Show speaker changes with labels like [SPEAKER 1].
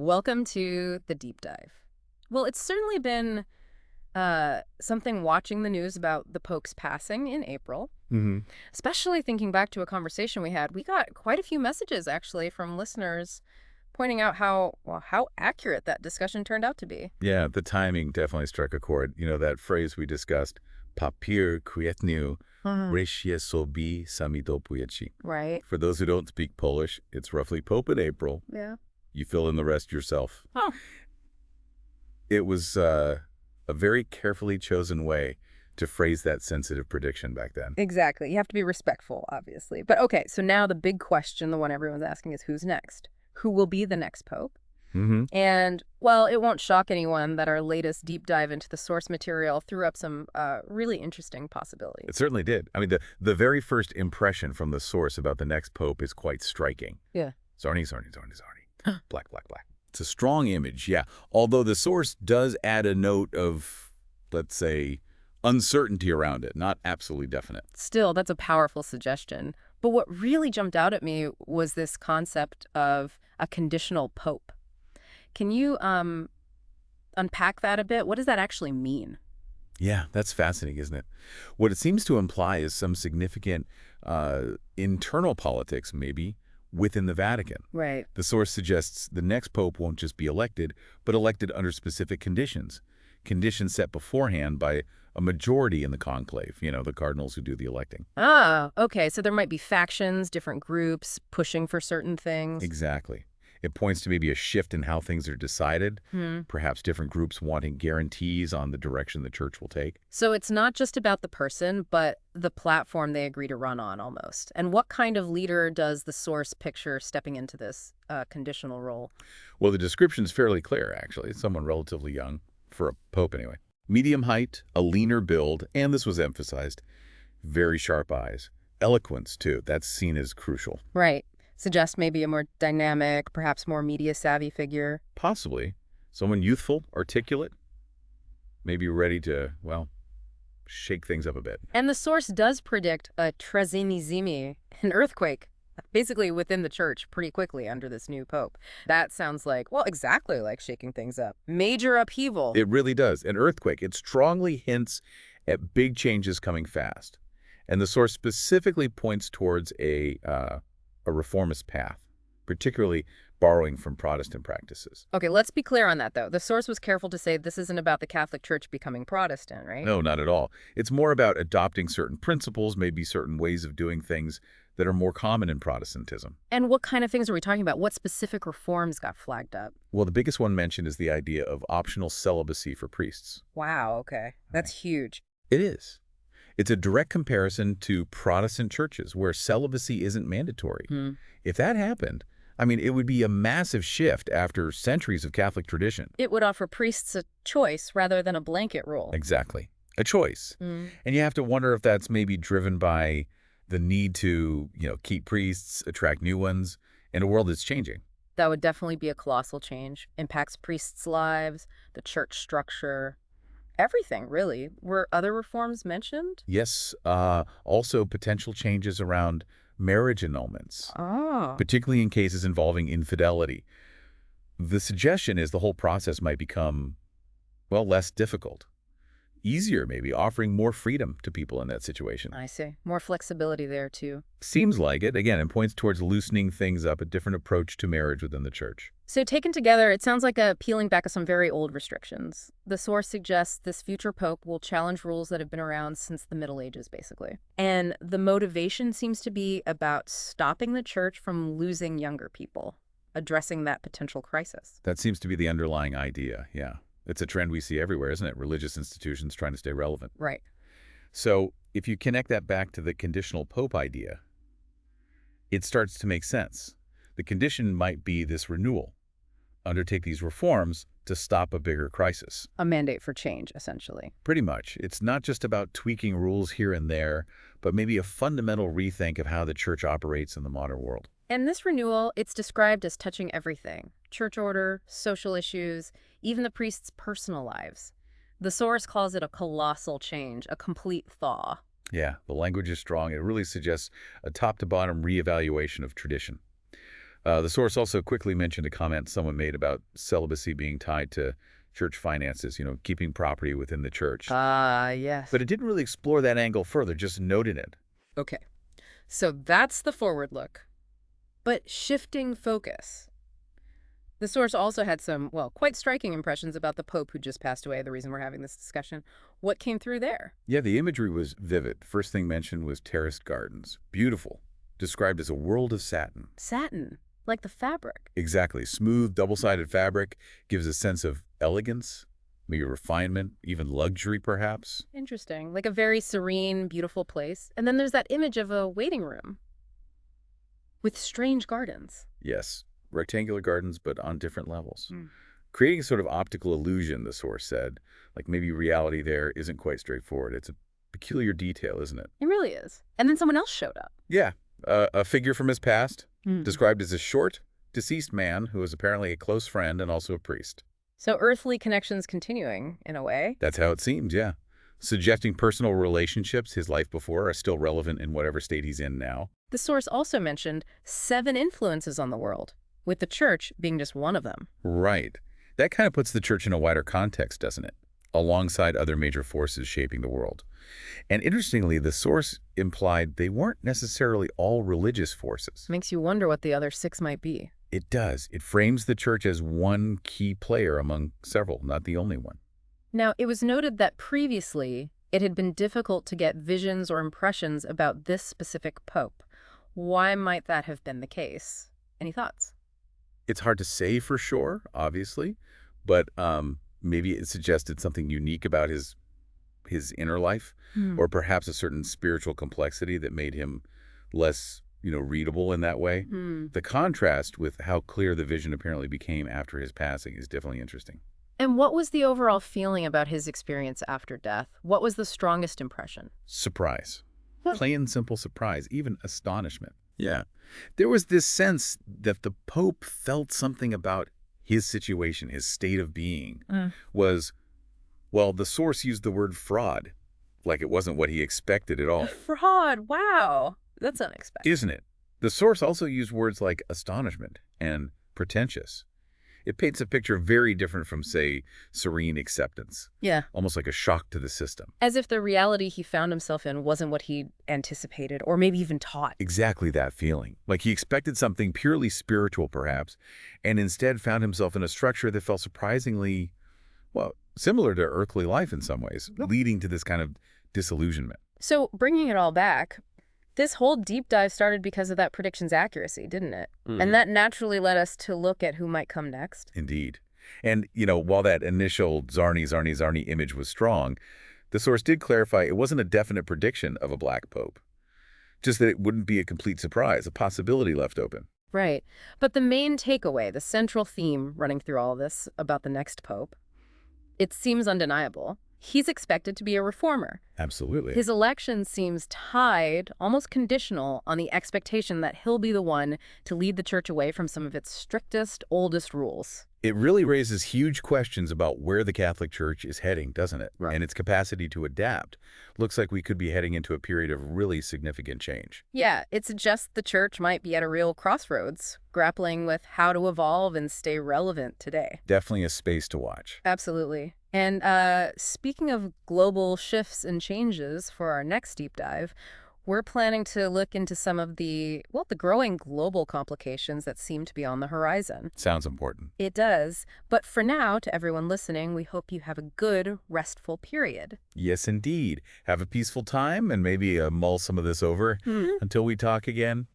[SPEAKER 1] Welcome to the deep dive. Well, it's certainly been something watching the news about the Pope's passing in April,
[SPEAKER 2] Hmm.
[SPEAKER 1] especially thinking back to a conversation we had. We got quite a few messages, actually, from listeners pointing out how accurate that discussion turned out to be.
[SPEAKER 2] Yeah, the timing definitely struck a chord. You know, that phrase we discussed, papir kwietniu wreszcie sobie sami dopujeci.
[SPEAKER 1] Right.
[SPEAKER 2] For those who don't speak Polish, it's roughly Pope in April.
[SPEAKER 1] Yeah.
[SPEAKER 2] You fill in the rest yourself.
[SPEAKER 1] Oh.
[SPEAKER 2] It was a very carefully chosen way to phrase that sensitive prediction back then.
[SPEAKER 1] Exactly. You have to be respectful, obviously. But okay, so now the big question, the one everyone's asking, is who's next? Who will be the next Pope?
[SPEAKER 2] Hmm.
[SPEAKER 1] And, well, it won't shock anyone that our latest deep dive into the source material threw up some really interesting possibilities.
[SPEAKER 2] It certainly did. I mean, the very first impression from the source about the next Pope is quite striking.
[SPEAKER 1] Yeah.
[SPEAKER 2] Zarni, Zarni, Zarni, Zarni. Black, black, black. It's a strong image, yeah. Although the source does add a note of, let's say, uncertainty around it, not absolutely definite.
[SPEAKER 1] Still, that's a powerful suggestion. But what really jumped out at me was this concept of a conditional pope. Can you unpack that a bit? What does that actually mean?
[SPEAKER 2] Yeah, that's fascinating, isn't it? What it seems to imply is some significant internal politics, maybe, within the Vatican.
[SPEAKER 1] Right.
[SPEAKER 2] The source suggests the next pope won't just be elected, but elected under specific conditions set beforehand by a majority in the conclave, you know, the cardinals who do the electing.
[SPEAKER 1] Ah, okay. So there might be factions, different groups pushing for certain things.
[SPEAKER 2] Exactly. It points to maybe a shift in how things are decided, perhaps different groups wanting guarantees on the direction the church will take.
[SPEAKER 1] So it's not just about the person, but the platform they agree to run on almost. And what kind of leader does the source picture stepping into this conditional role?
[SPEAKER 2] Well, the description's fairly clear, actually. It's someone relatively young, for a pope anyway. Medium height, a leaner build, and this was emphasized, very sharp eyes. Eloquence, too. That's seen as crucial.
[SPEAKER 1] Right. Suggest maybe a more dynamic, perhaps more media-savvy figure.
[SPEAKER 2] Possibly. Someone youthful, articulate, maybe ready to, well, shake things up a bit.
[SPEAKER 1] And the source does predict a trzęsienie ziemi, an earthquake, basically within the church pretty quickly under this new pope. That sounds like, well, exactly like shaking things up. Major upheaval.
[SPEAKER 2] It really does. An earthquake. It strongly hints at big changes coming fast. And the source specifically points towards a reformist path, particularly borrowing from Protestant practices.
[SPEAKER 1] Okay, let's be clear on that, though. The source was careful to say this isn't about the Catholic Church becoming Protestant, right?
[SPEAKER 2] No, not at all. It's more about adopting certain principles, maybe certain ways of doing things that are more common in Protestantism.
[SPEAKER 1] And what kind of things are we talking about? What specific reforms got flagged up?
[SPEAKER 2] Well, the biggest one mentioned is the idea of optional celibacy for priests.
[SPEAKER 1] Wow, okay. That's huge.
[SPEAKER 2] It is. It's a direct comparison to Protestant churches where celibacy isn't mandatory. If that happened, I mean, it would be a massive shift after centuries of Catholic tradition.
[SPEAKER 1] It would offer priests a choice rather than a blanket rule.
[SPEAKER 2] Exactly. A choice. And you have to wonder if that's maybe driven by the need to, keep priests, attract new ones, in a world that's changing.
[SPEAKER 1] That would definitely be a colossal change. Impacts priests' lives, the church structure, everything, really. Were other reforms mentioned?
[SPEAKER 2] Yes. Also potential changes around marriage annulments,
[SPEAKER 1] Oh.
[SPEAKER 2] particularly in cases involving infidelity. The suggestion is the whole process might become, well, less difficult. Easier, maybe, offering more freedom to people in that situation.
[SPEAKER 1] I see. More flexibility there, too.
[SPEAKER 2] Seems like it. Again, it points towards loosening things up, a different approach to marriage within the church.
[SPEAKER 1] So taken together, it sounds like a peeling back of some very old restrictions. The source suggests this future pope will challenge rules that have been around since the Middle Ages, basically. And the motivation seems to be about stopping the church from losing younger people, addressing that potential crisis.
[SPEAKER 2] That seems to be the underlying idea, yeah. It's a trend we see everywhere, isn't it? Religious institutions trying to stay relevant.
[SPEAKER 1] Right.
[SPEAKER 2] So if you connect that back to the conditional pope idea, it starts to make sense. The condition might be this renewal. Undertake these reforms to stop a bigger crisis.
[SPEAKER 1] A mandate for change, essentially.
[SPEAKER 2] Pretty much. It's not just about tweaking rules here and there, but maybe a fundamental rethink of how the church operates in the modern world.
[SPEAKER 1] And this renewal, it's described as touching everything. Church order, social issues, even the priests' personal lives. The source calls it a colossal change, a complete thaw.
[SPEAKER 2] Yeah, the language is strong. It really suggests a top-to-bottom reevaluation of tradition. The source also quickly mentioned a comment someone made about celibacy being tied to church finances, keeping property within the church.
[SPEAKER 1] Ah, yes.
[SPEAKER 2] But it didn't really explore that angle further, just noted it.
[SPEAKER 1] Okay, so that's the forward look. But shifting focus. The source also had some, well, quite striking impressions about the Pope who just passed away, the reason we're having this discussion. What came through there?
[SPEAKER 2] Yeah, the imagery was vivid. First thing mentioned was terraced gardens. Beautiful. Described as a world of satin.
[SPEAKER 1] Satin, like the fabric.
[SPEAKER 2] Exactly. Smooth, double-sided fabric gives a sense of elegance, maybe refinement, even luxury, perhaps.
[SPEAKER 1] Interesting, like a very serene, beautiful place. And then there's that image of a waiting room with strange gardens.
[SPEAKER 2] Yes, rectangular gardens, but on different levels.
[SPEAKER 1] Mm.
[SPEAKER 2] Creating a sort of optical illusion, the source said. Like maybe reality there isn't quite straightforward. It's a peculiar detail, isn't it?
[SPEAKER 1] It really is. And then someone else showed up.
[SPEAKER 2] Yeah, a figure from his past,
[SPEAKER 1] Mm.
[SPEAKER 2] described as a short, deceased man who was apparently a close friend and also a priest.
[SPEAKER 1] So earthly connections continuing, in a way.
[SPEAKER 2] That's how it seems, yeah. Suggesting personal relationships his life before are still relevant in whatever state he's in now.
[SPEAKER 1] The source also mentioned 7 influences on the world, with the church being just one of them.
[SPEAKER 2] Right. That kind of puts the church in a wider context, doesn't it? Alongside other major forces shaping the world. And interestingly, the source implied they weren't necessarily all religious forces.
[SPEAKER 1] Makes you wonder what the other 6 might be.
[SPEAKER 2] It does. It frames the church as one key player among several, not the only one.
[SPEAKER 1] Now, it was noted that previously it had been difficult to get visions or impressions about this specific pope. Why might that have been the case? Any thoughts?
[SPEAKER 2] It's hard to say for sure, obviously, but maybe it suggested something unique about his inner life, or perhaps a certain spiritual complexity that made him less, readable in that way. The contrast with how clear the vision apparently became after his passing is definitely interesting.
[SPEAKER 1] And what was the overall feeling about his experience after death? What was the strongest impression?
[SPEAKER 2] Surprise. Plain simple surprise, even astonishment. Yeah. There was this sense that the Pope felt something about his situation, his state of being, was, well, the source used the word fraud, like it wasn't what he expected at all.
[SPEAKER 1] Fraud, wow. That's unexpected.
[SPEAKER 2] Isn't it? The source also used words like astonishment and pretentious. It paints a picture very different from, say, serene acceptance.
[SPEAKER 1] Yeah.
[SPEAKER 2] Almost like a shock to the system.
[SPEAKER 1] As if the reality he found himself in wasn't what he anticipated or maybe even taught.
[SPEAKER 2] Exactly that feeling. Like he expected something purely spiritual, perhaps, and instead found himself in a structure that felt surprisingly, well, similar to earthly life in some ways, leading to this kind of disillusionment.
[SPEAKER 1] So bringing it all back, this whole deep dive started because of that prediction's accuracy, didn't it? And that naturally led us to look at who might come next.
[SPEAKER 2] Indeed. And, while that initial Czarny image was strong, the source did clarify it wasn't a definite prediction of a black pope. Just that it wouldn't be a complete surprise, a possibility left open.
[SPEAKER 1] Right. But the main takeaway, the central theme running through all of this about the next pope, it seems undeniable. He's expected to be a reformer.
[SPEAKER 2] Absolutely.
[SPEAKER 1] His election seems tied, almost conditional, on the expectation that he'll be the one to lead the church away from some of its strictest, oldest rules.
[SPEAKER 2] It really raises huge questions about where the Catholic Church is heading, doesn't it?
[SPEAKER 1] Right.
[SPEAKER 2] And its capacity to adapt. Looks like we could be heading into a period of really significant change.
[SPEAKER 1] Yeah, it suggests the church might be at a real crossroads, grappling with how to evolve and stay relevant today.
[SPEAKER 2] Definitely a space to watch.
[SPEAKER 1] Absolutely. And speaking of global shifts and changes for our next deep dive, we're planning to look into some of the growing global complications that seem to be on the horizon.
[SPEAKER 2] Sounds important.
[SPEAKER 1] It does. But for now, to everyone listening, we hope you have a good, restful period.
[SPEAKER 2] Yes, indeed. Have a peaceful time and maybe mull some of this over. Until we talk again,